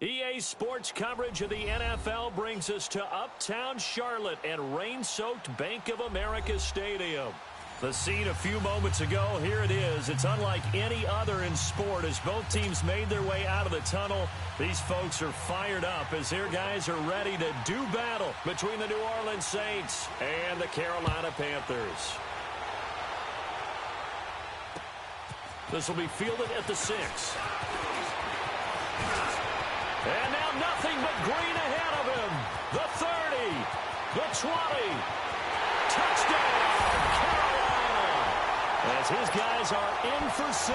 EA Sports coverage of the NFL brings us to Uptown Charlotte and rain-soaked Bank of America Stadium. The scene a few moments ago, here it is. It's unlike any other in sport as both teams made their way out of the tunnel. These folks are fired up as their guys are ready to do battle between the New Orleans Saints and the Carolina Panthers. This will be fielded at the 6. And now nothing but green ahead of him. The 30, the 20. Touchdown, Carolina. As his guys are in for 6.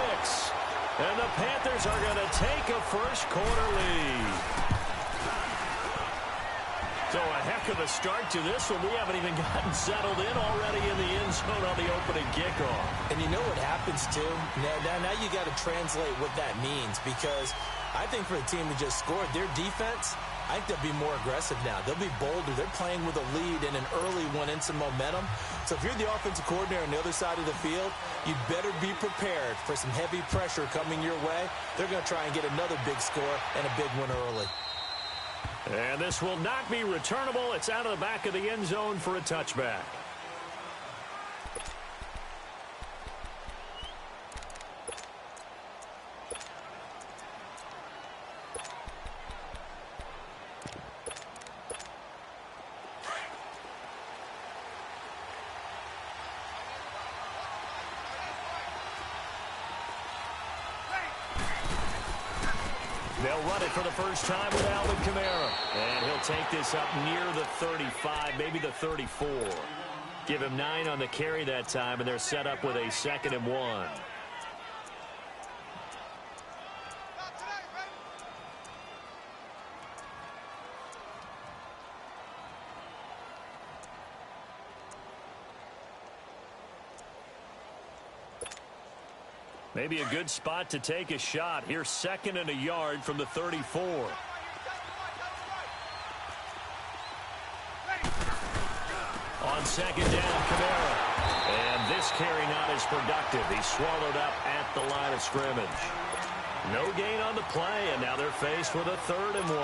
And the Panthers are going to take a first-quarter lead. So a heck of a start to this one. We haven't even gotten settled in already in the end zone on the opening kickoff. And you know what happens, too? Now you got to translate what that means because I think for a team that just scored, their defense, I think they'll be more aggressive now. They'll be bolder. They're playing with a lead and an early one and some momentum. So if you're the offensive coordinator on the other side of the field, you'd better be prepared for some heavy pressure coming your way. They're going to try and get another big score and a big one early. And this will not be returnable. It's out of the back of the end zone for a touchback. They'll run it for the first time with Alvin Kamara. And he'll take this up near the 35, maybe the 34. Give him 9 on the carry that time, and they're set up with a 2nd and 1. Maybe a good spot to take a shot. Here's 2nd and a yard from the 34. On 2nd down, Kamara. And this carry not as productive. He's swallowed up at the line of scrimmage. No gain on the play, and now they're faced with a 3rd and 1.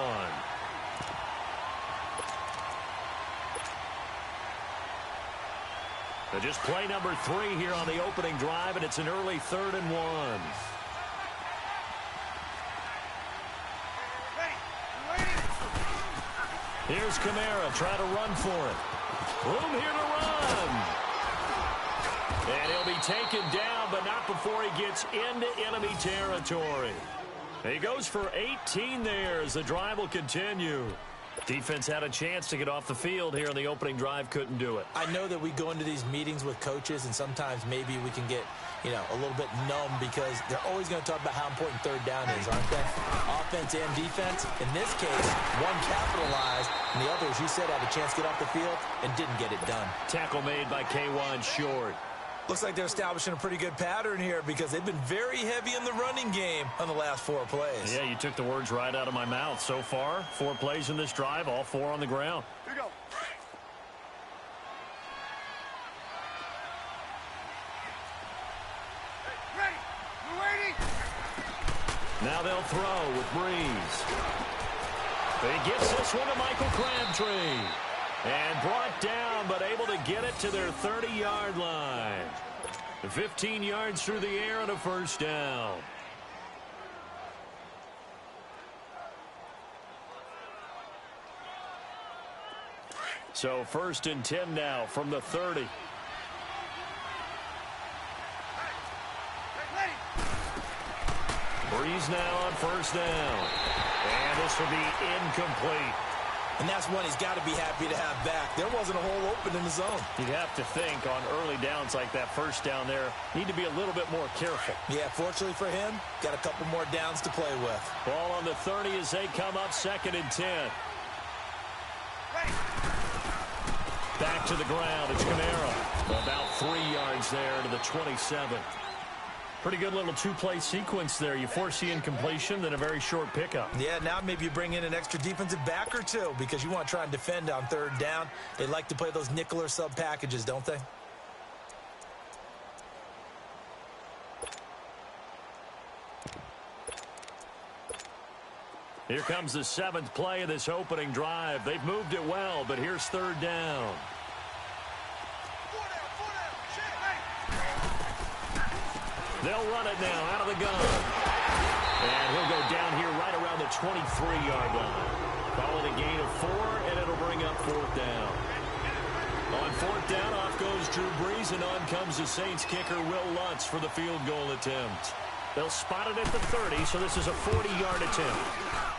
So just play number 3 here on the opening drive, and it's an early 3rd and 1. Here's Kamara trying to run for it. Room here to run. And he'll be taken down, but not before he gets into enemy territory. He goes for 18 there as the drive will continue. Defense had a chance to get off the field here on the opening drive, couldn't do it. I know that we go into these meetings with coaches, and sometimes maybe we can get, a little bit numb because they're always going to talk about how important 3rd down is, aren't they? Offense and defense. In this case, one capitalized, and the other, as you said, had a chance to get off the field and didn't get it done. Tackle made by K'Wan Short. Looks like they're establishing a pretty good pattern here because they've been very heavy in the running game on the last 4 plays. Yeah, you took the words right out of my mouth. So far, 4 plays in this drive, all 4 on the ground. Here we go. Hey, ready. We're waiting. Now they'll throw with Breeze. He gets this one to Michael Crabtree. And brought down, but able to get it to their 30-yard line. 15 yards through the air and a first down. So 1st and 10 now from the 30. Breeze now on 1st down. And this will be incomplete. And that's one he's got to be happy to have back. There wasn't a hole open in the zone. You'd have to think on early downs like that 1st down there, need to be a little bit more careful. Yeah, fortunately for him, got a couple more downs to play with. Ball on the 30 as they come up 2nd and 10. Back to the ground, it's Kamara. About 3 yards there to the 27. Pretty good little 2-play sequence there. You force the incompletion, then a very short pickup. Yeah, now maybe you bring in an extra defensive back or 2 because you want to try and defend on 3rd down. They like to play those nickel or sub packages, don't they? Here comes the 7th play of this opening drive. They've moved it well, but here's 3rd down. They'll run it now out of the gun. And he'll go down here right around the 23-yard line. Call it a gain of 4, and it'll bring up 4th down. On 4th down, off goes Drew Brees, and on comes the Saints kicker, Will Lutz, for the field goal attempt. They'll spot it at the 30, so this is a 40-yard attempt.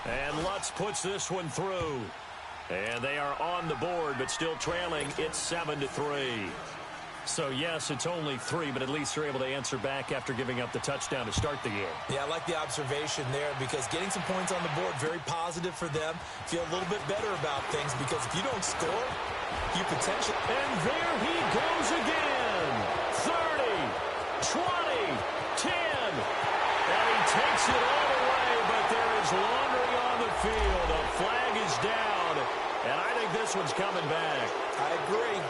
And Lutz puts this one through. And they are on the board, but still trailing. It's 7-3. So, yes, it's only 3, but at least they're able to answer back after giving up the touchdown to start the game. Yeah, I like the observation there because getting some points on the board, very positive for them. Feel a little bit better about things because if you don't score, you potentially... And there he goes again. 30, 20, 10. And he takes it all the way, but there is laundry on the field. A flag is down, and I think this one's coming back. I agree.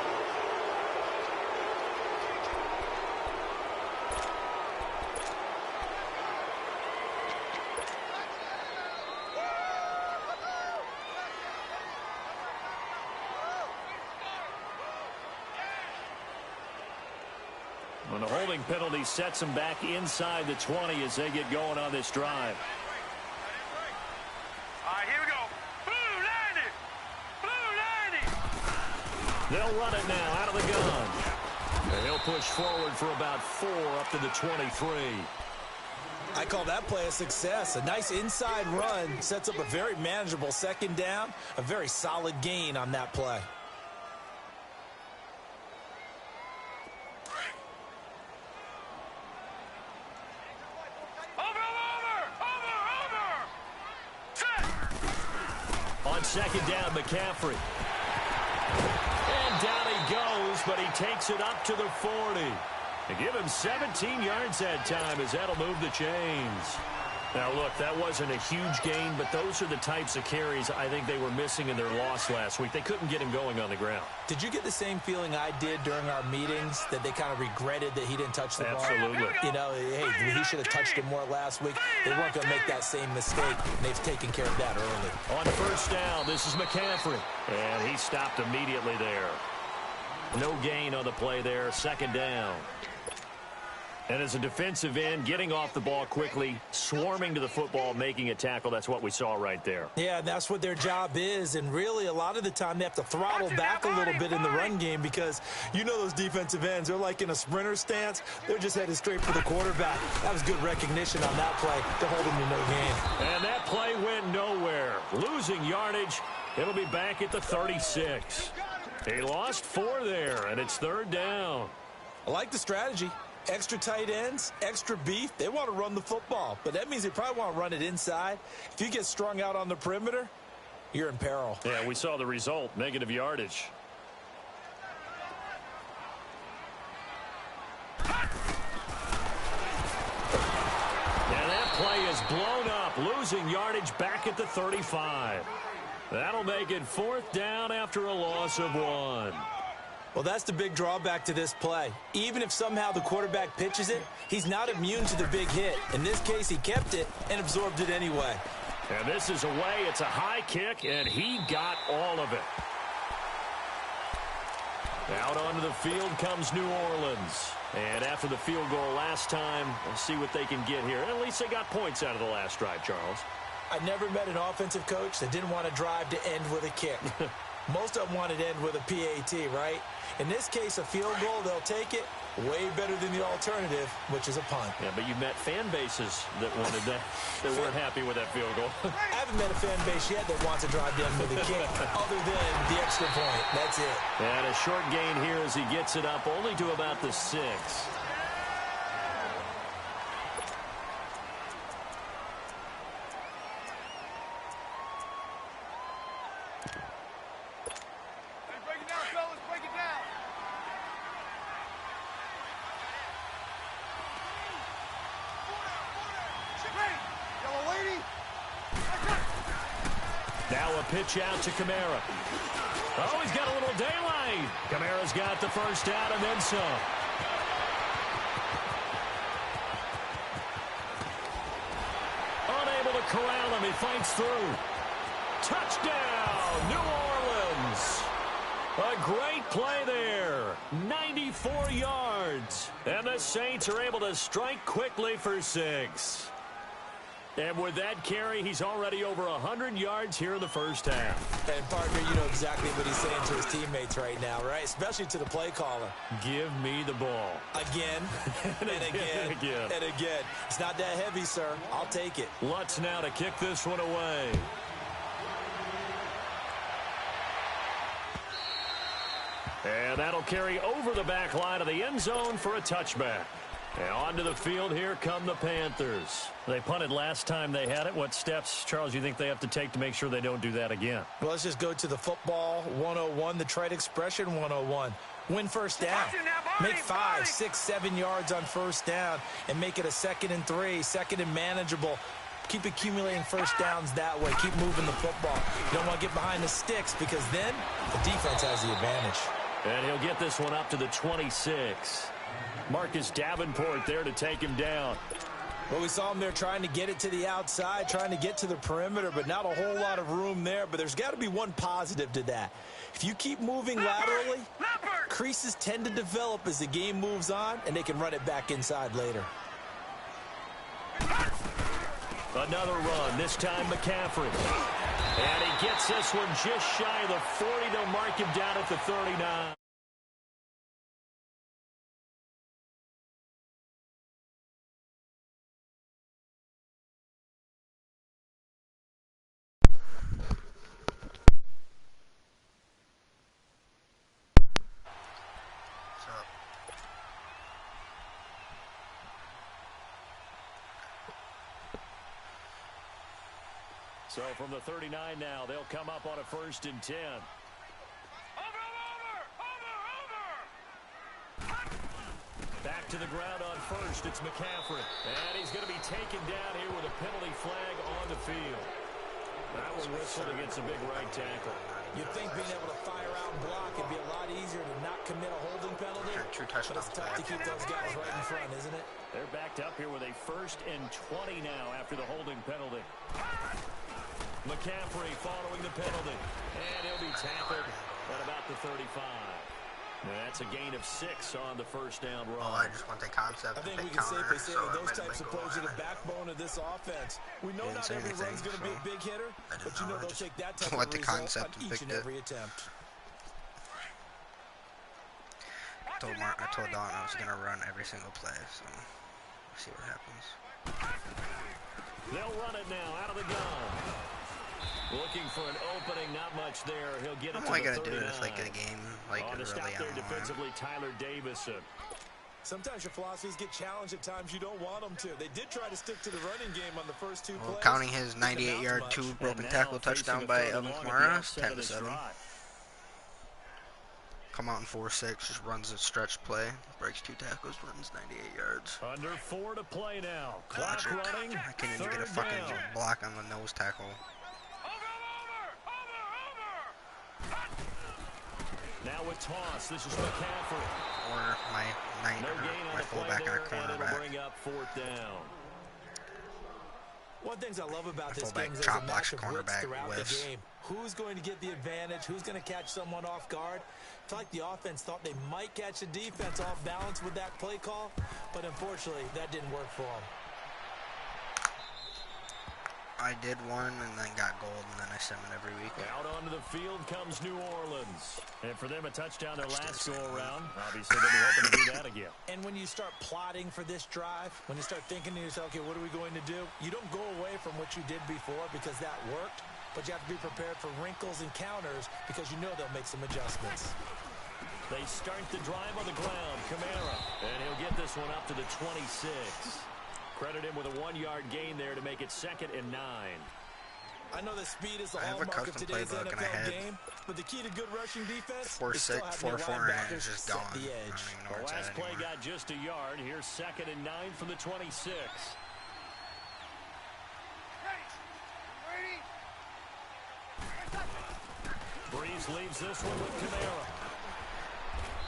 And the holding penalty sets them back inside the 20 as they get going on this drive. All right, here we go. Blue 90! Blue 90! They'll run it now out of the gun. And he'll push forward for about 4 up to the 23. I call that play a success. A nice inside run sets up a very manageable 2nd down. A very solid gain on that play. On 2nd down, McCaffrey. And down he goes, but he takes it up to the 40. They give him 17 yards that time as that'll move the chains. Now, look, that wasn't a huge gain, but those are the types of carries I think they were missing in their loss last week. They couldn't get him going on the ground. Did you get the same feeling I did during our meetings, that they kind of regretted that he didn't touch the ball? Absolutely. You know, hey, he should have touched it more last week. They weren't going to make that same mistake, and they've taken care of that early. On 1st down, this is McCaffrey. And he stopped immediately there. No gain on the play there, 2nd down. And as a defensive end, getting off the ball quickly, swarming to the football, making a tackle, that's what we saw right there. Yeah, that's what their job is. And really, a lot of the time, they have to throttle back a little bit in the run game because you know those defensive ends, they're like in a sprinter stance. They're just headed straight for the quarterback. That was good recognition on that play to hold him to no gain. And that play went nowhere. Losing yardage. It'll be back at the 36. He lost 4 there, and it's 3rd down. I like the strategy. Extra tight ends, extra beef. They want to run the football, but that means they probably want to run it inside. If you get strung out on the perimeter, you're in peril. Yeah, we saw the result, negative yardage. And that play is blown up, losing yardage back at the 35. That'll make it 4th down after a loss of 1. Well, that's the big drawback to this play. Even if somehow the quarterback pitches it, he's not immune to the big hit. In this case, he kept it and absorbed it anyway. And this is away. It's a high kick, and he got all of it. Out onto the field comes New Orleans. And after the field goal last time, we'll see what they can get here. At least they got points out of the last drive, Charles. I never met an offensive coach that didn't want to drive to end with a kick. Most of them wanted to end with a PAT, right? In this case, a field goal, they'll take it. Way better than the alternative, which is a punt. Yeah, but you met fan bases that wanted that, that weren't happy with that field goal. I haven't met a fan base yet that wants to drive down with a kick other than the extra point. That's it. And a short gain here as he gets it up only to about the 6. Pitch out to Kamara. Oh, he's got a little daylight. Kamara's got the first down and then some. Unable to corral him. He fights through. Touchdown, New Orleans. A great play there. 94 yards. And the Saints are able to strike quickly for 6. And with that carry, he's already over 100 yards here in the first half. And, partner, you know exactly what he's saying to his teammates right now, right? Especially to the play caller. Give me the ball. Again, and again, and again. It's not that heavy, sir. I'll take it. Lutz now to kick this one away. And that'll carry over the back line of the end zone for a touchback. And onto the field, here come the Panthers. They punted last time they had it. What steps, Charles, you think they have to take to make sure they don't do that again? Well, let's just go to the football 101, the trade expression 101. Win first down. Make 5, 6, 7 yards on first down and make it a 2nd and 3, 2nd and manageable. Keep accumulating first downs that way. Keep moving the football. You don't want to get behind the sticks because then the defense has the advantage. And he'll get this one up to the 26. Marcus Davenport there to take him down. Well, we saw him there trying to get it to the outside, trying to get to the perimeter, but not a whole lot of room there. But there's got to be one positive to that. If you keep moving laterally, creases tend to develop as the game moves on, and they can run it back inside later. Another run, this time McCaffrey. And he gets this one just shy of the 40 to mark him down at the 39. So from the 39 now, they'll come up on a 1st and 10. Back to the ground on first. It's McCaffrey. And he's going to be taken down here with a penalty flag on the field. That was whistled against a big right tackle. You'd think being able to fire out and block would be a lot easier to not commit a holding penalty. But it's tough to keep those guys right in front, isn't it? They're backed up here with a 1st and 20 now after the holding penalty. McCaffrey following the penalty. And he'll be tackled at about the 35. Now that's a gain of 6 on the first down run. Oh, I just want the concept. I think we can safely say that those types of plays are the backbone of this offense. We know not every run's going to be a big hitter, but you know they'll take that type of result on each and every attempt. I told Don I was going to run every single play, so we'll see what happens. They'll run it now out of the gun. Looking for an opening, not much there. He'll get it to the 39. I'm only going to do this like a game, like on the really stop there defensively, Tyler Davison. Sometimes your philosophies get challenged at times you don't want them to. They did try to stick to the running game on the first 2 plays. Counting his 98-yard 2 broken tackle touchdown by Alvin Kamara, 10-7. Come out in 4-6, just runs a stretch play, breaks 2 tackles, runs 98 yards. Under 4 to play now. Clock running. I can't even get a fucking block on the nose tackle. Now with toss, this is McCaffrey. Or my fullback and a cornerback. Bring up 4th down. One of the things I love about this game is there's a match of wits throughout the game. Who's going to get the advantage? Who's going to catch someone off guard? I feel like the offense thought they might catch the defense off balance with that play call, but unfortunately, that didn't work for them. I did one and then got gold, and then I send it every week. Out onto the field comes New Orleans. And for them, a touchdown their last go-around. Obviously, they'll be hoping to do that again. And when you start plotting for this drive, when you start thinking to yourself, okay, what are we going to do? You don't go away from what you did before because that worked, but you have to be prepared for wrinkles and counters because you know they'll make some adjustments. They start the drive on the ground. Kamara. And he'll get this one up to the 26. Credit him with a 1-yard gain there to make it 2nd and 9. I know that speed is the hallmark of today's NFL game, but the key to good rushing defense 4-6, 4-4, and it's just gone. The edge. The last play got just a yard. Here's 2nd and 9 from the 26. Breeze leaves this one with Kamara.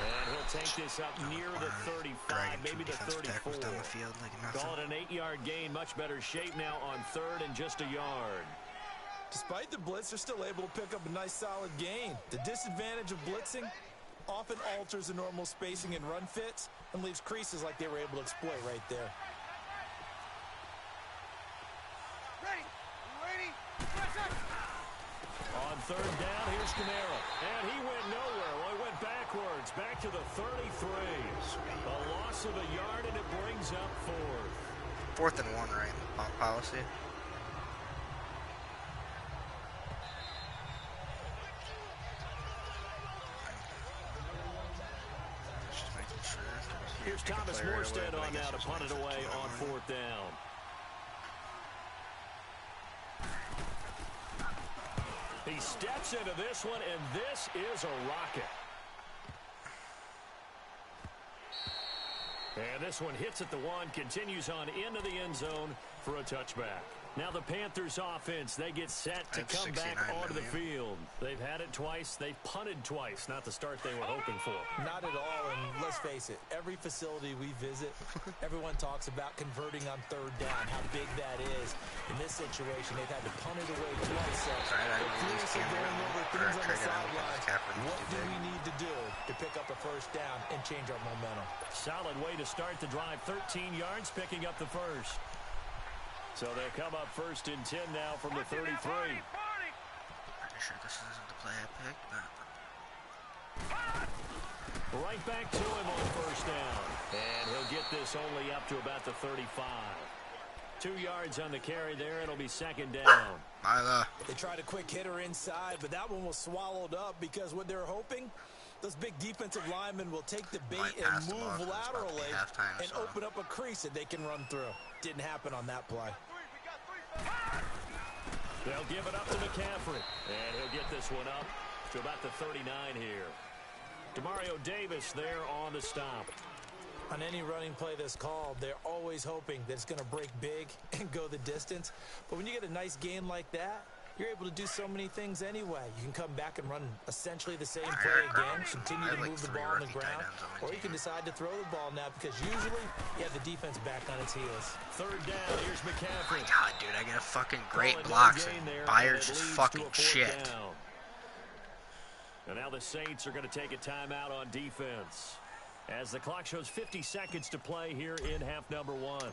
And he'll take this up near the 35, maybe the 34. Down the field like nothing. Call it an 8-yard gain, much better shape now on 3rd and just a yard. Despite the blitz, they're still able to pick up a nice solid gain. The disadvantage of blitzing often alters the normal spacing and run fits and leaves creases like they were able to exploit right there. On 3rd down, here's Kamara. And he went nowhere. Well, he went backwards, back to the 33. A loss of a yard, and it brings up 4th. 4th and 1, right? Policy. Just making sure. Here's Thomas Morstead on now to punt it away on 4th down. He steps into this one, and this is a rocket. And this one hits at the 1, continues on into the end zone for a touchback. Now the Panthers offense, they get set to come back onto the field. They've had it twice. They've punted twice. Not the start they were hoping for. Not at all, and let's face it, every facility we visit, everyone talks about converting on 3rd down, how big that is. In this situation, they've had to punt it away twice. So they're curious of going over things on the sidelines. What do we need to do to pick up a 1st down and change our momentum? Solid way to start the drive. 13 yards, picking up the 1st. So they'll come up 1st and 10 now from the 33. Pretty sure this isn't the play I picked, but... Right back to him on 1st down. And he'll get this only up to about the 35. 2 yards on the carry there. It'll be 2nd down. They tried a quick hitter inside, but that one was swallowed up because what they're hoping, those big defensive linemen will take the bait and move laterally and open up a crease that they can run through. Didn't happen on that play. They'll give it up to McCaffrey. And he'll get this one up to about the 39 here. Demario Davis there on the stop. On any running play that's called, they're always hoping that it's going to break big and go the distance. But when you get a nice gain like that, you're able to do so many things anyway. You can come back and run essentially the same play again, continue to move the ball on the ground, or you can decide to throw the ball now because usually you have the defense back on its heels. 3rd down, here's McCaffrey. Oh my God, dude, I get a fucking great blocks and Byers just fucking shit. Down. And now the Saints are going to take a timeout on defense as the clock shows 50 seconds to play here in half number 1.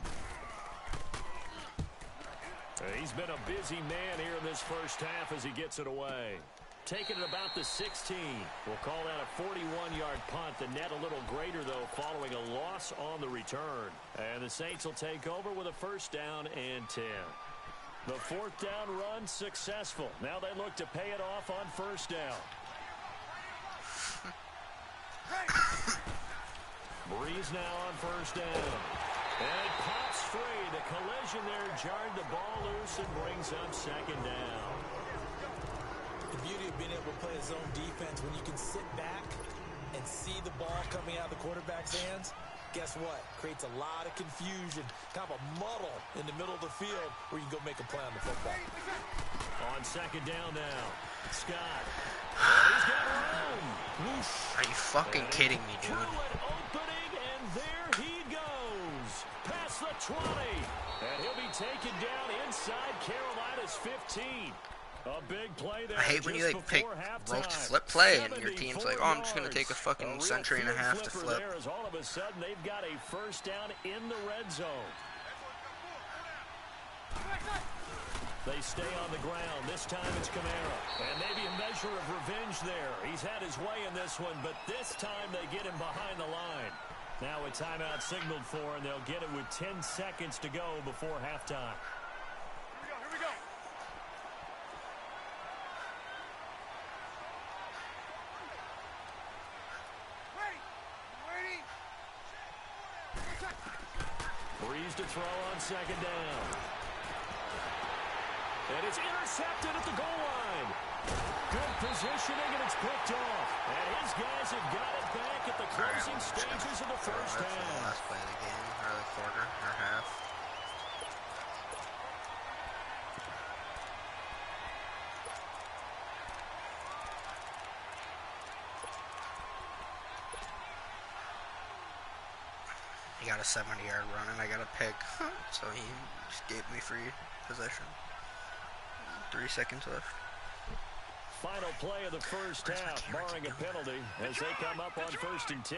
He's been a busy man here in this 1st half as he gets it away. Taking it about the 16. We'll call that a 41-yard punt. The net a little greater, though, following a loss on the return. And the Saints will take over with a 1st down and 10. The 4th down run successful. Now they look to pay it off on 1st down. Breeze now on 1st down. And it pops free. The collision there jarred the ball loose and brings up 2nd down. The beauty of being able to play a zone defense when you can sit back and see the ball coming out of the quarterback's hands, guess what? Creates a lot of confusion, kind of a muddle in the middle of the field where you can go make a play on the football. On 2nd down now, Scott. He's got room. Whoosh. Are you fucking kidding me, dude? Opening, and there he goes. Past the 20. And he'll be taken down inside Carolina's 15. A big play there. I hate when you like pick rope to flip play and your team's like, oh, I'm just gonna take a fucking century and a half to flip. There is all of a sudden they've got a 1st down in the red zone. They stay on the ground. This time it's Kamara. And maybe a measure of revenge there. He's had his way in this one, but this time they get him behind the line. Now a timeout signaled for, and they'll get it with 10 seconds to go before halftime. Here we go. Ready. Breeze to throw on 2nd down. And it's intercepted at the goal line. Good positioning, and it's picked off. And his guys have got it back at the closing stages of the 1st half. Last play of the game, or the quarter, or half. he got a 70-yard run, and I got a pick. So he just gave me free possession. 3 seconds left. Final play of the first half, barring a penalty, as they come up on 1st and 10.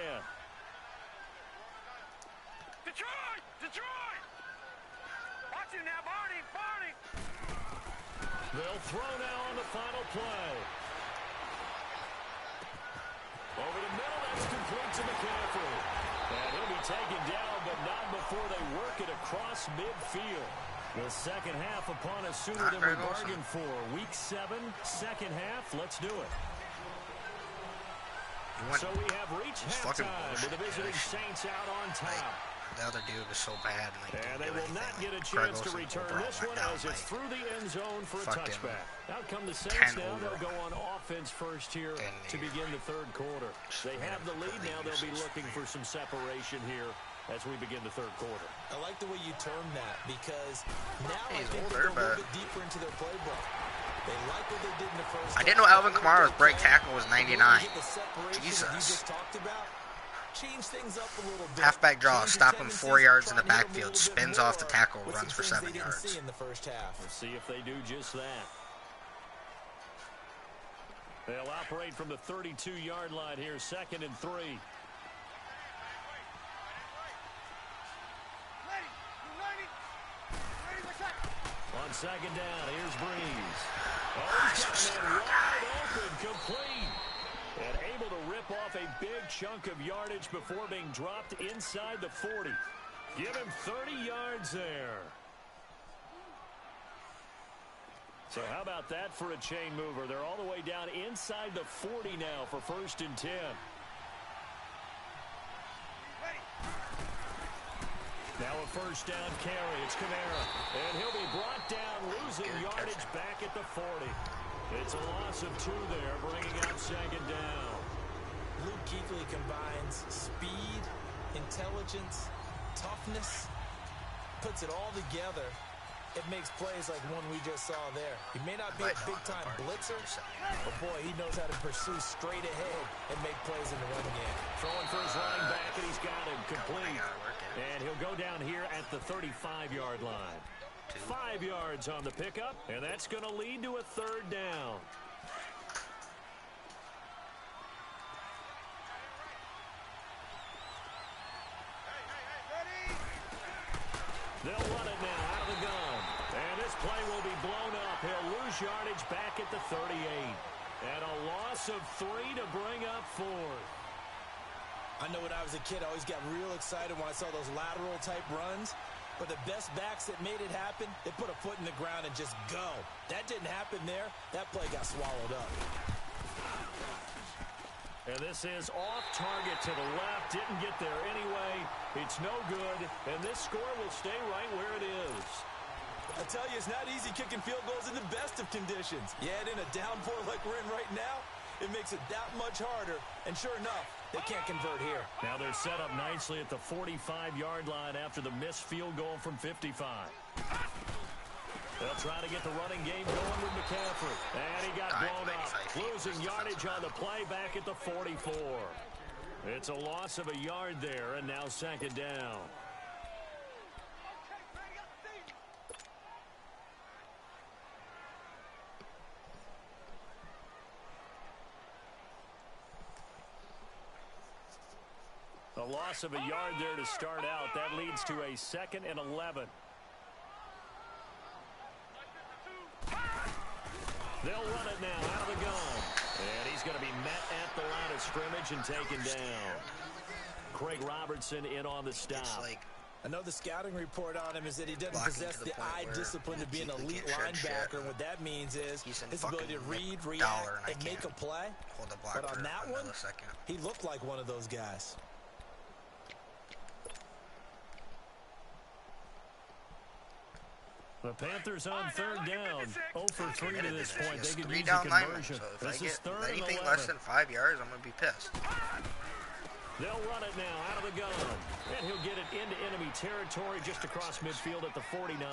Detroit! Detroit! Watch him now, Barney! Barney! They'll throw now on the final play. Over the middle, that's complete to McCaffrey. And he'll be taken down, but not before they work it across midfield. The second half upon us sooner than we bargained for. Week 7, second half. Let's do it. So we have reached halftime with the visiting Saints out on top. The other dude was so bad. And they will not get a chance to return this one as it's through the end zone for a touchback. Out come the Saints now. They'll go on offense first here to begin the third quarter. They have the lead now. They'll be looking for some separation here as we begin the third quarter. I like the way you termed that because now I think they'll go a little bit deeper into their playbook. They like what they did in the first. I didn't know Alvin Kamara's break tackle was 99. Jesus. Change things up a little bit. Halfback draw, stop him 4 yards in the backfield, spins off the tackle, runs for 7 yards. In the first half. We'll see if they do just that. They'll operate from the 32-yard line here, 2nd and 3. On 2nd down, here's Breeze. Oh, he's got that wide open, complete. And able to rip off a big chunk of yardage before being dropped inside the 40. Give him 30 yards there. So how about that for a chain mover? They're all the way down inside the 40 now for 1st and 10. Now a first down carry. It's Kamara. And he'll be brought down, losing yardage back at the 40. It's a loss of 2 there, bringing out 2nd down. Luke Kuechly combines speed, intelligence, toughness, puts it all together. It makes plays like one we just saw there. He may not be a big-time blitzer, but boy, he knows how to pursue straight ahead and make plays in the run game. Throwing for his running back, and he's got him complete. And he'll go down here at the 35-yard line. 5 yards on the pickup, and that's going to lead to a 3rd down. They'll run it now out of the gun. And this play will be blown up. He'll lose yardage back at the 38. And a loss of 3 to bring up 4th. I know when I was a kid, I always got real excited when I saw those lateral-type runs. But the best backs that made it happen, they put a foot in the ground and just go. That didn't happen there. That play got swallowed up. And this is off target to the left. Didn't get there anyway. It's no good. And this score will stay right where it is. I tell you, it's not easy kicking field goals in the best of conditions. Yet in a downpour like we're in right now, it makes it that much harder. And sure enough, they can't convert here. Now they're set up nicely at the 45-yard line after the missed field goal from 55. They'll try to get the running game going with McCaffrey. And he got blown up. Losing yardage on the play back at the 44. It's a loss of a yard there, and now 2nd down. A loss of a yard there to start out. That leads to a 2nd and 11. They'll run it now out of the gun. And he's going to be met at the line of scrimmage and taken down. Craig Robertson in on the stop. I know the scouting report on him is that he doesn't possess the eye discipline to be an elite linebacker. And what that means is his ability to read, react, and make a play. But on that one, he looked like one of those guys. The Panthers on 3rd down. 0 for 3 to this point. They could use a conversion. So if this is 3rd and 11. Anything less than 5 yards, I'm going to be pissed. They'll run it now out of the gun. And he'll get it into enemy territory just across midfield at the 49.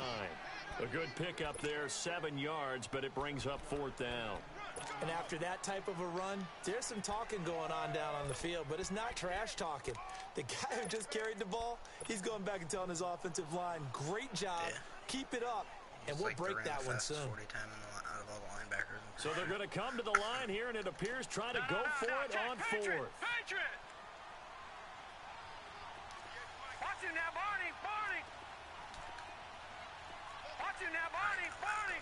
A good pickup there, 7 yards, but it brings up 4th down. And after that type of a run, there's some talking going on down on the field, but it's not trash talking. The guy who just carried the ball, he's going back and telling his offensive line, great job, keep it up, and we'll break that one soon. 40 time out of all the linebackers. So they're going to come to the line here, and it appears trying to go for it on fourth. Patriot! Watch him now, Barney! Barney! Watch him now, Barney! Barney!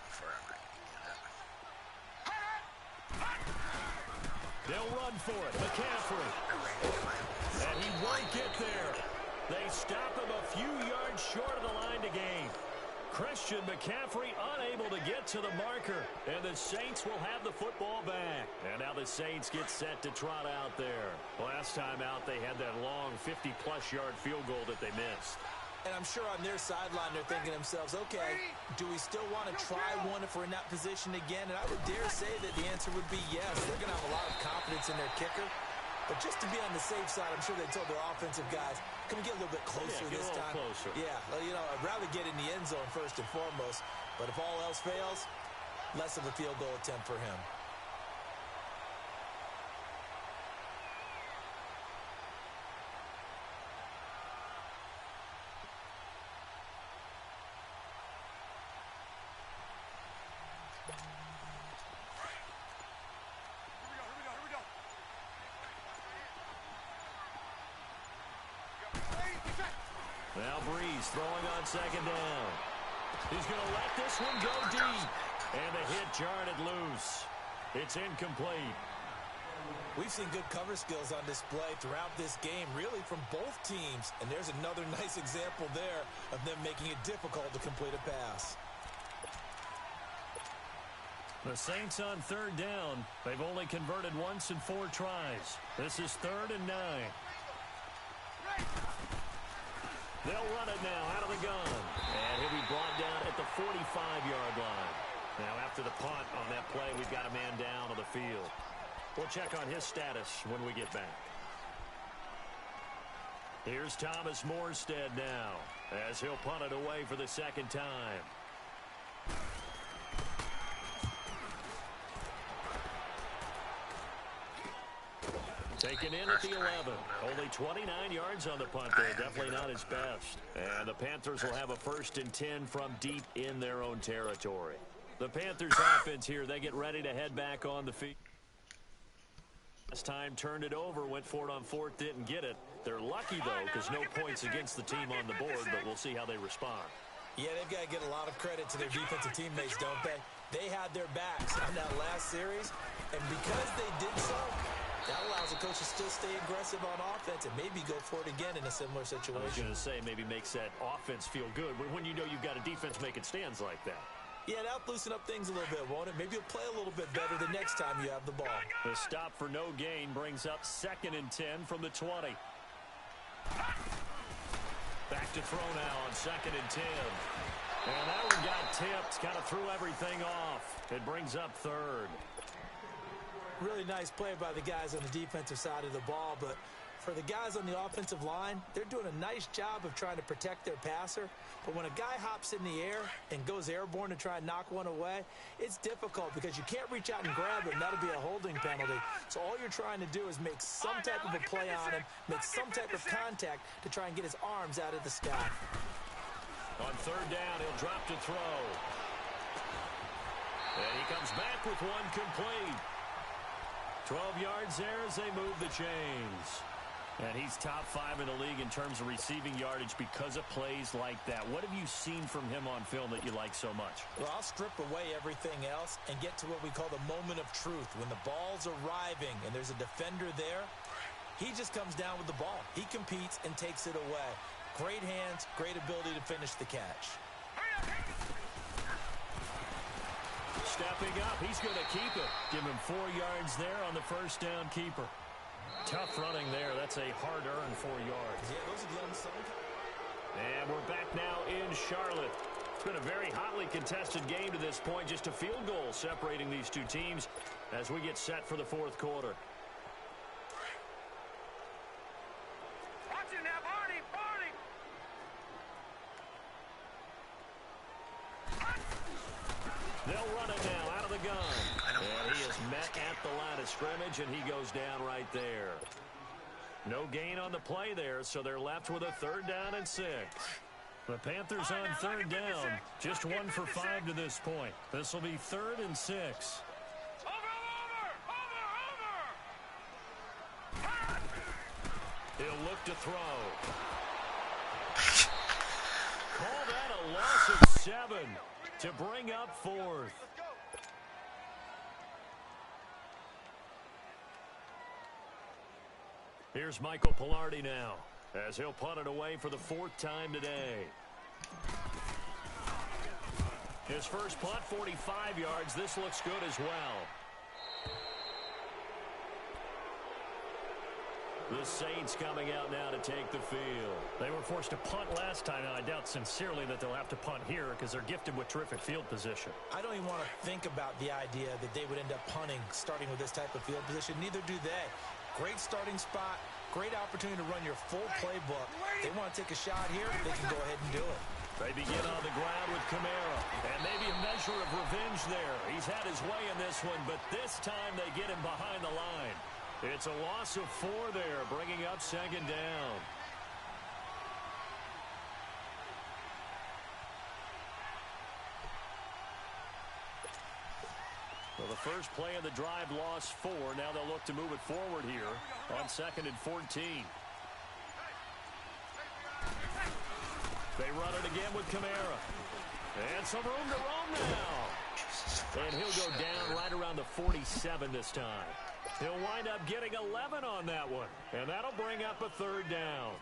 They'll run for it. McCaffrey. And he won't get there. They stop him a few yards short of the line to gain. Christian McCaffrey unable to get to the marker. And the Saints will have the football back. And now the Saints get set to trot out there. Last time out, they had that long 50-plus yard field goal that they missed. And I'm sure on their sideline they're thinking to themselves, okay, do we still want to try one if we're in that position again? And I would dare say that the answer would be yes. They're going to have a lot of confidence in their kicker. But just to be on the safe side, I'm sure they told their offensive guys, can we get a little bit closer this time? Closer. Yeah, well, you know, I'd rather get in the end zone first and foremost. But if all else fails, less of a field goal attempt for him. Now Breeze throwing on second down. He's going to let this one go deep. And the hit jarred it loose. It's incomplete. We've seen good cover skills on display throughout this game, really from both teams. And there's another nice example there of them making it difficult to complete a pass. The Saints on third down. They've only converted once in 4 tries. This is 3rd and 9. They'll run it now out of the gun. And he'll be brought down at the 45-yard line. Now after the punt on that play, we've got a man down on the field. We'll check on his status when we get back. Here's Thomas Morstead now as he'll punt it away for the second time. Taken in at the 11. Only 29 yards on the punt there. Definitely not his best. And the Panthers will have a 1st and 10 from deep in their own territory. The Panthers offense here, they get ready to head back on the field. Last time turned it over, went for it on 4th, didn't get it. They're lucky, though, because no points against the team on the board, but we'll see how they respond. Yeah, they've got to get a lot of credit to their defensive teammates, don't they? They had their backs on that last series, and because they did so, that allows the coach to still stay aggressive on offense and maybe go for it again in a similar situation. I was going to say maybe makes that offense feel good when you know you've got a defense making stands like that. Yeah, that'll loosen up things a little bit, won't it? Maybe you'll play a little bit better the next time you have the ball. The stop for no gain brings up 2nd and 10 from the 20. Back to throw now on 2nd and 10. And that one got tipped, kind of threw everything off. It brings up 3rd. Really nice play by the guys on the defensive side of the ball, but for the guys on the offensive line, they're doing a nice job of trying to protect their passer. But when a guy hops in the air and goes airborne to try and knock one away, it's difficult because you can't reach out and grab him. That'll be a holding penalty. So all you're trying to do is make some type of a play on him, make some type of contact to try and get his arms out of the sky. On 3rd down, he'll drop to throw. And he comes back with one complete. 12 yards there as they move the chains. And he's top 5 in the league in terms of receiving yardage because of plays like that. What have you seen from him on film that you like so much? Well, I'll strip away everything else and get to what we call the moment of truth. When the ball's arriving and there's a defender there, he just comes down with the ball. He competes and takes it away. Great hands, great ability to finish the catch. Stepping up, he's going to keep it. Give him 4 yards there on the 1st down keeper. Tough running there. That's a hard-earned 4 yards. Yeah, those are the unsung. And we're back now in Charlotte. It's been a very hotly contested game to this point. Just a field goal separating these two teams as we get set for the 4th quarter. Watch it now, Barney! Barney! They'll run it now out of the gun. And he is at the line of scrimmage, and he goes down right there. No gain on the play there, so they're left with a 3rd down and 6. The Panthers on 3rd down, just 1 for 5 to this point. This will be 3rd and 6. He'll look to throw. Call that a loss of 7 to bring up 4th. Here's Michael Pilardi now, as he'll punt it away for the 4th time today. His first punt, 45 yards. This looks good as well. The Saints coming out now to take the field. They were forced to punt last time, and I doubt sincerely that they'll have to punt here because they're gifted with terrific field position. I don't even want to think about the idea that they would end up punting starting with this type of field position. Neither do they. Great starting spot, great opportunity to run your full playbook. They want to take a shot here, they can go ahead and do it. They begin on the ground with Kamara, and maybe a measure of revenge there. He's had his way in this one, but this time they get him behind the line. It's a loss of 4 there, bringing up 2nd down. Well, the first play of the drive lost 4. Now they'll look to move it forward here on 2nd and 14. They run it again with Kamara. And some room to roam now. And he'll go down right around the 47 this time. He'll wind up getting 11 on that one. And that'll bring up a 3rd down.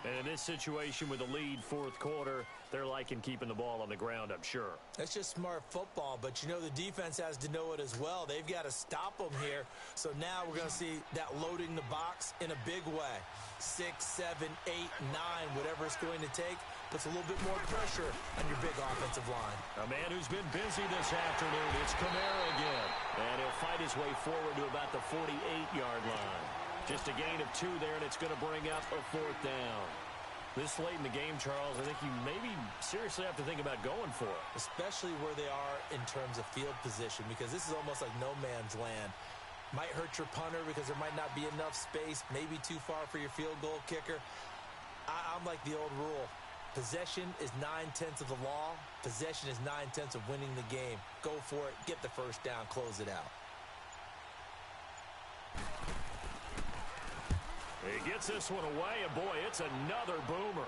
And in this situation with a lead 4th quarter, they're liking keeping the ball on the ground, I'm sure. That's just smart football, but you know the defense has to know it as well. They've got to stop them here. So now we're going to see that loading the box in a big way. 6, 7, 8, 9, whatever it's going to take, puts a little bit more pressure on your big offensive line. A man who's been busy this afternoon, it's Kamara again. And he'll fight his way forward to about the 48-yard line. Just a gain of 2 there, and it's going to bring up a 4th down. This late in the game, Charles, I think you maybe seriously have to think about going for it. Especially where they are in terms of field position, because this is almost like no man's land. Might hurt your punter because there might not be enough space, maybe too far for your field goal kicker. I'm like the old rule. Possession is 9/10 of the law. Possession is 9/10 of winning the game. Go for it, get the first down, close it out. He gets this one away, and boy, it's another boomer.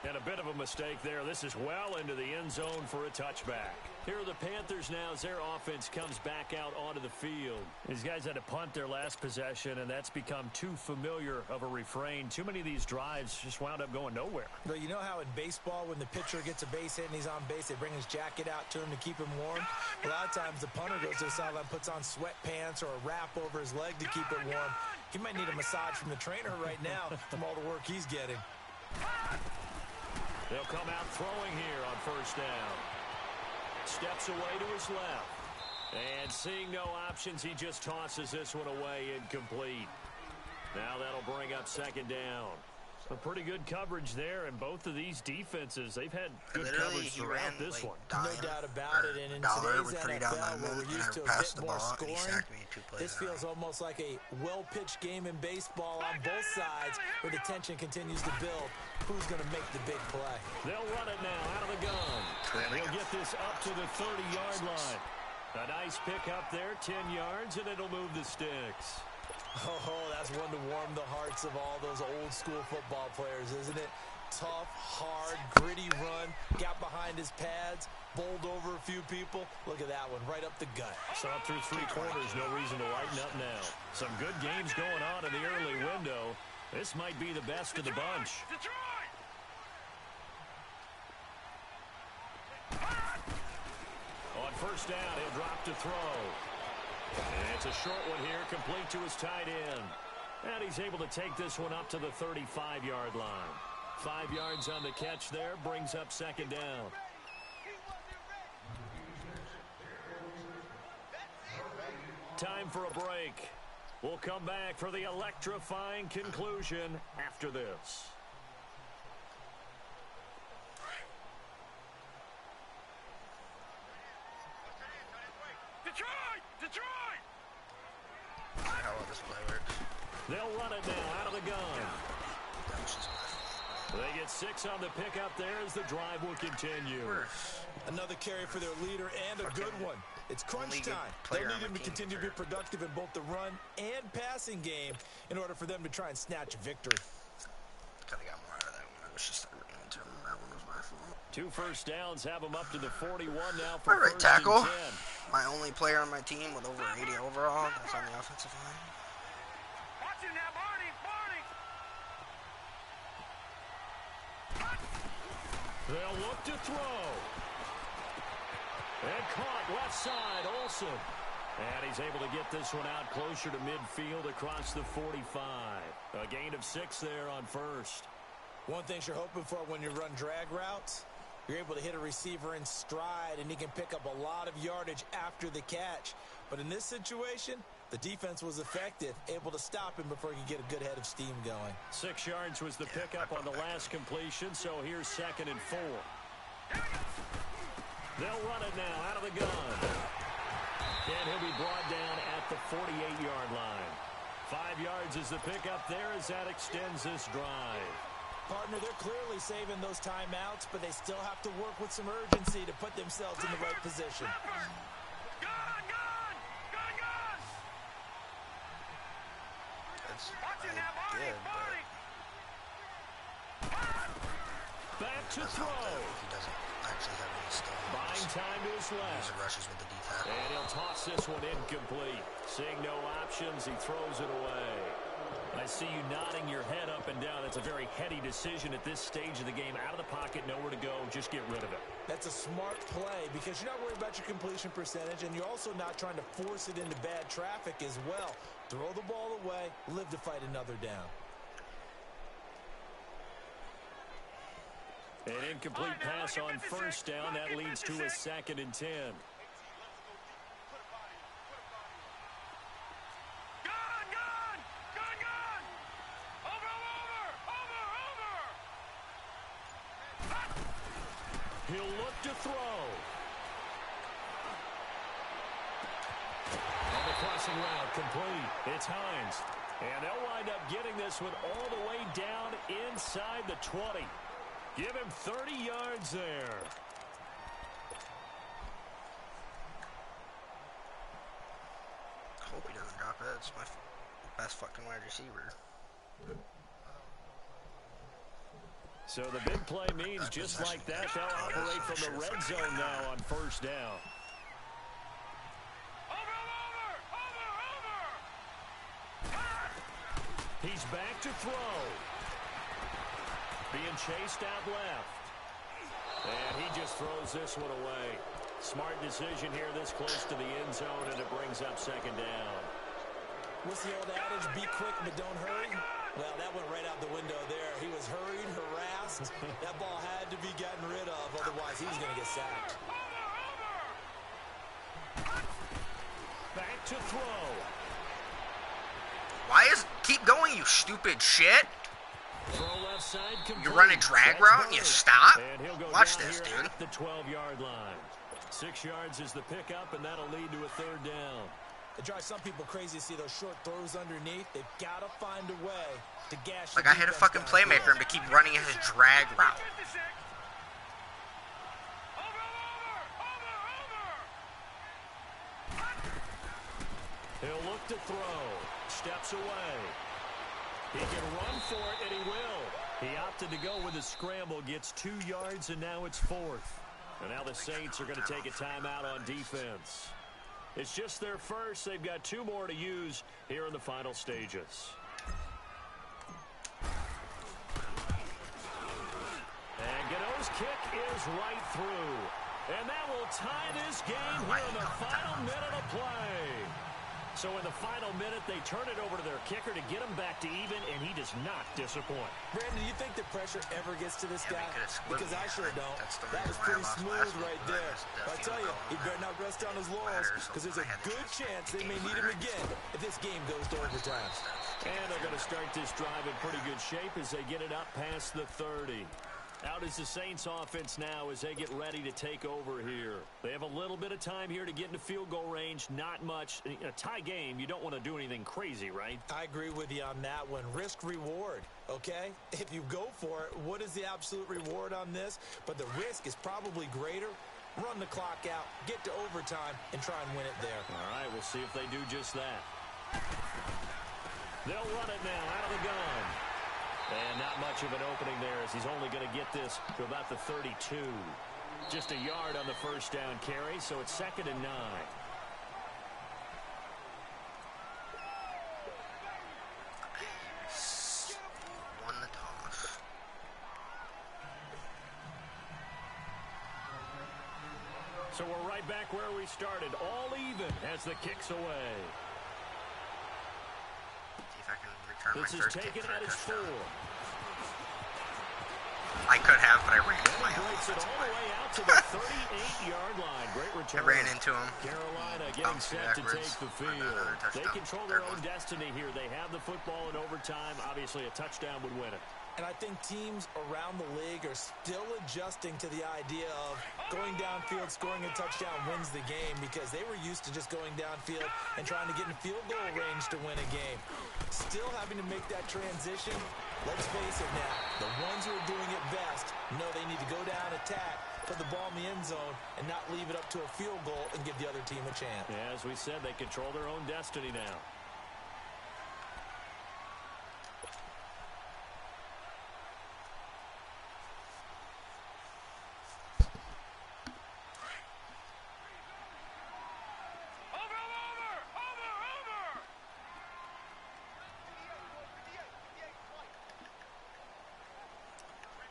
And a bit of a mistake there. This is well into the end zone for a touchback. Here are the Panthers now as their offense comes back out onto the field. These guys had to punt their last possession, and that's become too familiar of a refrain. Too many of these drives just wound up going nowhere. Well, you know how in baseball when the pitcher gets a base hit and he's on base, they bring his jacket out to him to keep him warm? A lot of times the punter goes to the sideline, puts on sweatpants or a wrap over his leg to keep it warm. He might need a massage from the trainer right now from all the work he's getting. They'll come out throwing here on 1st down. Steps away to his left. And seeing no options, he just tosses this one away incomplete. Now that'll bring up 2nd down. Some pretty good coverage there, and both of these defenses, they've had good coverage throughout this one. No doubt about it, and in today's NFL, where we're used to a bit more scoring, this feels almost like a well-pitched game in baseball on both sides, where the tension continues to build. Who's going to make the big play? They'll run it now out of the gun. And he'll get this up to the 30-yard line. A nice pick up there, 10 yards, and it'll move the sticks. Oh, that's one to warm the hearts of all those old-school football players, isn't it? Tough, hard, gritty run, got behind his pads, bowled over a few people. Look at that one, right up the gut. So up through 3 quarters, no reason to lighten up now. Some good games going on in the early window. This might be the best of the bunch. On 1st down, he'll drop to throw. And it's a short one here, complete to his tight end. And he's able to take this one up to the 35-yard line. 5 yards on the catch there, brings up 2nd down. Time for a break. We'll come back for the electrifying conclusion after this. Detroit! Detroit! How well this play works. They'll run it now out of the gun. That was just my fault. They get 6 on the pickup there as the drive will continue. Another carry for their leader and a good one. It's crunch time. They'll need him to continue to be productive in both the run and passing game in order for them to try and snatch a victory. Could have got more out of that one. I was just running into him. That one was my fault. 2 first downs have them up to the 41 now for All right, first and tackle. 10. My only player on my team with over 80 overall. That's on the offensive line. Watch him now, Barney! Barney! They'll look to throw. And caught left side, Olsen. And he's able to get this one out closer to midfield across the 45. A gain of 6 there on first. One thing you're hoping for when you run drag routes, you're able to hit a receiver in stride, and he can pick up a lot of yardage after the catch. But in this situation, the defense was effective, able to stop him before he could get a good head of steam going. 6 yards was the pickup on the last completion, so here's 2nd and 4. They'll run it now out of the gun. And he'll be brought down at the 48-yard line. 5 yards is the pickup there as that extends this drive. Partner, they're clearly saving those timeouts, but they still have to work with some urgency to put themselves in the right position. Gun! Gun! Gun! Gun! That's Watch him now, Barney! good, but Barney! Back to that's not throw. good if he doesn't actually have any skill. Buying time to his left. Usually rushes with the D-tackle. And he'll toss this one incomplete. Seeing no options, he throws it away. I see you nodding your head up and down. That's a very heady decision at this stage of the game. Out of the pocket, nowhere to go. Just get rid of it. That's a smart play because you're not worried about your completion percentage, and you're also not trying to force it into bad traffic as well. Throw the ball away, live to fight another down. An incomplete pass on first down. That leads to a 2nd and 10. Gun! Gun! Gun! Gun! Over! He'll look to throw. On the crossing route, complete. It's Hines. And they'll wind up getting this one all the way down inside the 20. Give him 30 yards there. Hope he doesn't drop it. It's my best fucking wide receiver. So the big play means just like that, they'll operate from the red zone now on first down. He's back to throw. Being chased out left. And he just throws this one away. Smart decision here this close to the end zone, and it brings up 2nd down. What's the old adage, be quick but don't hurry? Well, that went right out the window there. He was hurried, harassed. That ball had to be gotten rid of, otherwise he was going to get sacked. Back to throw. Why is... Keep going, you stupid shit. Throw left side complete. You run a drag route and you stop? And he'll go Watch down this, here dude. at the 12-yard line. 6 yards is the pickup, and that'll lead to a 3rd down. It drives some people crazy to see those short throws underneath. They've got to find a way to gash. Like, I hit a fucking playmaker and to keep running his drag route. He'll look to throw. Steps away. He can run for it, and he will. He opted to go with a scramble, gets 2 yards, and now it's 4th. And now the Saints are going to take a timeout on defense. It's just their first. They've got 2 more to use here in the final stages. And Gano's kick is right through. And that will tie this game here in the final minute of play. So in the final minute, they turn it over to their kicker to get him back to even, and he does not disappoint. Brandon, do you think the pressure ever gets to this guy? Because I sure don't. That was reason why I pretty lost smooth last week, right but there. I I tell you, he better not rest on his laurels, because there's a good chance they may need him again if this game goes to overtime. And they're going to start this drive in pretty good shape as they get it up past the 30. Out is the Saints offense now as they get ready to take over here. They have a little bit of time here to get into field goal range, not much. In a tie game, you don't want to do anything crazy, right? I agree with you on that one. Risk reward, okay? If you go for it, what is the absolute reward on this? But the risk is probably greater. Run the clock out, get to overtime, and try and win it there. All right, we'll see if they do just that. They'll run it now out of the gun. And not much of an opening there as he's only going to get this to about the 32. Just a yard on the first down carry, so it's 2nd and 9. Won the toss. So we're right back where we started, all even as the kick's away. See if I can return This my is first taken kick for a at his 4. touchdown. I could have, but I ran into my Breaks it offensive all the line. way out to the 38-yard line. Great return. I ran into him. Carolina getting Bounced set to backwards. take the Earned field. another They touchdown. control their Third own one. destiny here. They have the football in overtime. Obviously, a touchdown would win it. And I think teams around the league are still adjusting to the idea of going downfield, scoring a touchdown wins the game because they were used to just going downfield and trying to get in field goal range to win a game. Still having to make that transition. Let's face it now, the ones who are doing it best know they need to go down, attack, put the ball in the end zone, and not leave it up to a field goal and give the other team a chance. Yeah, as we said, they control their own destiny now.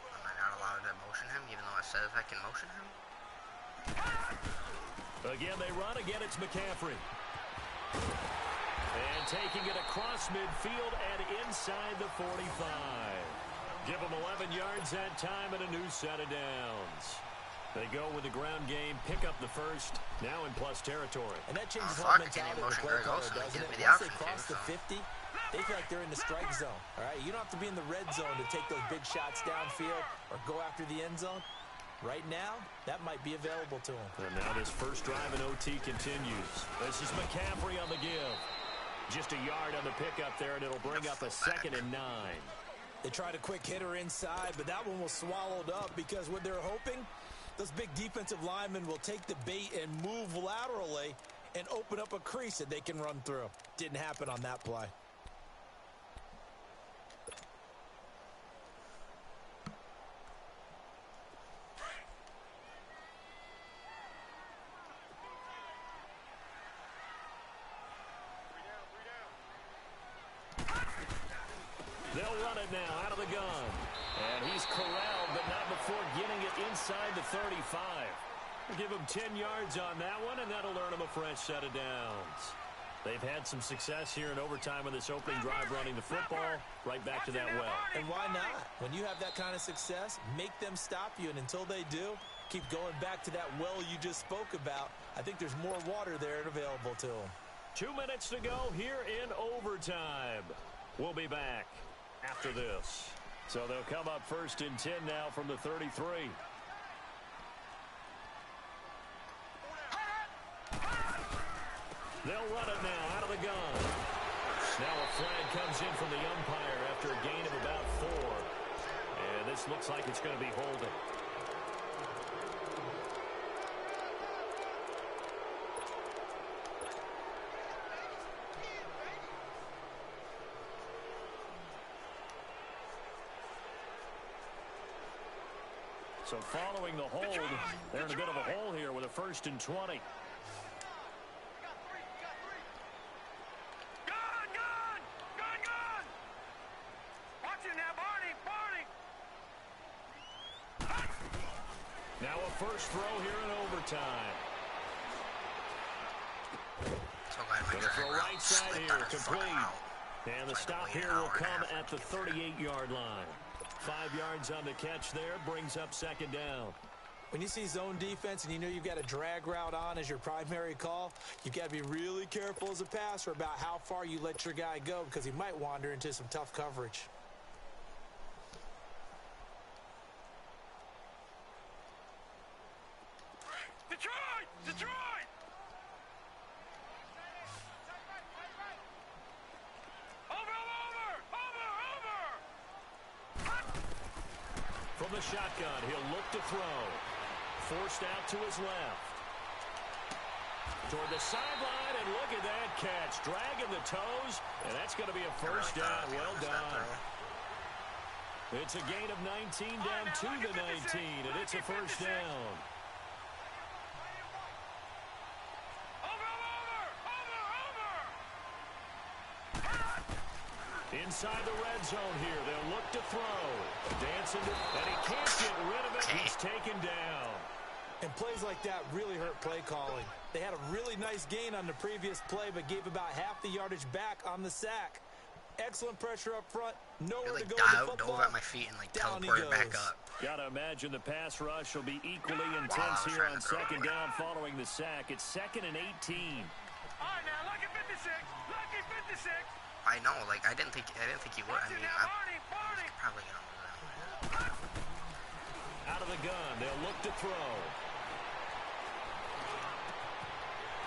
Am I not allowed to motion him, even though it says I can motion him? Again, they run. Again, it's McCaffrey. And taking it across midfield and inside the 45. Give them 11 yards that time and a new set of downs. They go with the ground game, pick up the first, now in plus territory. And that changes Oh, whole fuck, I can't mentality of the motion play Greg caller, Olsen. It doesn't gives it? me the Once they option cross to, the so. 50, they feel like they're in the strike zone. All right, you don't have to be in the red zone to take those big shots downfield or go after the end zone. Right now, that might be available to them. And now this first drive in OT continues. This is McCaffrey on the give. Just a yard on the pickup there, and it'll bring up a 2nd and 9. They tried a quick hitter inside, but that one was swallowed up because what they're hoping, those big defensive linemen will take the bait and move laterally and open up a crease that they can run through. Didn't happen on that play. They'll run it now out of the gun. And he's corralled, but not before getting it inside the 35. We'll give him 10 yards on that one, and that'll earn him a fresh set of downs. They've had some success here in overtime in this opening drive running the football. Right back to that well. And why not? When you have that kind of success, make them stop you, and until they do, keep going back to that well you just spoke about. I think there's more water there available to them. 2 minutes to go here in overtime. We'll be back after this. So they'll come up 1st and 10 now from the 33. They'll run it now out of the gun. Now a flag comes in from the umpire after a gain of about 4. And this looks like it's going to be holding. So following the hold, they're in a bit of a hole here with a 1st and 20. Watch it now, Barney, Barney. Now a first throw here in overtime. So glad my Going to throw drag route right side slipped here, on his fucking complete. route. And the Tried to stop wait here an will hour and a come half at the to get to it. 38-yard line. 5 yards on the catch there, brings up 2nd down. When you see zone defense and you know you've got a drag route on as your primary call, you've got to be really careful as a passer about how far you let your guy go because he might wander into some tough coverage. From the shotgun, he'll look to throw. Forced out to his left. Toward the sideline, and look at that catch. Dragging the toes, and that's going to be a first down. Well done. It's a gain of 19 down to the 19, and it's a first down. Inside the red zone here, they'll look to throw. Dancing, and he can't get rid of it. He's taken down. And plays like that really hurt play calling. They had a really nice gain on the previous play, but gave about half the yardage back on the sack. Excellent pressure up front. Nowhere to go with the football. Dove at my feet and like teleported back up. Gotta imagine the pass rush will be equally intense here on second down following the sack. It's 2nd and 18. All right, now, lucky 56. Lucky 56. I know, like I didn't think he would. I mean, I'm probably gonna lose that. Out of the gun, they'll look to throw.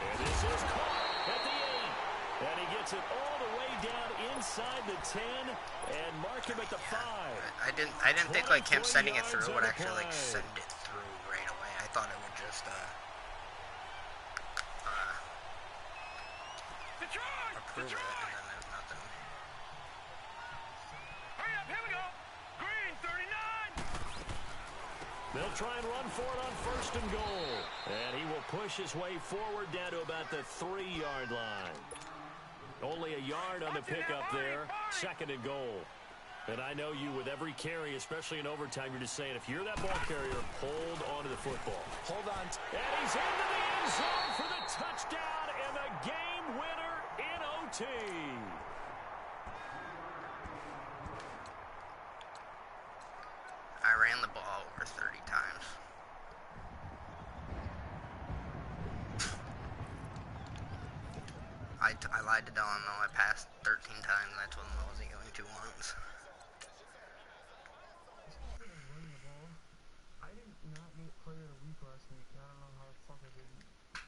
And this is caught at the 8. And he gets it all the way down inside the 10 and mark him at the 5. I didn't think like him sending it through would actually like send it through right away. I thought it would just approve it and then there's nothing. Hurry up, here we go. Green 39. They'll try and run for it on 1st and goal. And he will push his way forward down to about the 3-yard line. Only a yard on the pickup there. 2nd and goal. And I know you, with every carry, especially in overtime, you're just saying, if you're that ball carrier, hold on to the football. Hold on. And he's into the end zone for the touchdown and the game winner in OT. I ran the ball over 30 times. I lied to Dylan, though. I passed 13 times, and I told him I wasn't going to once. I did not get player of the week last week.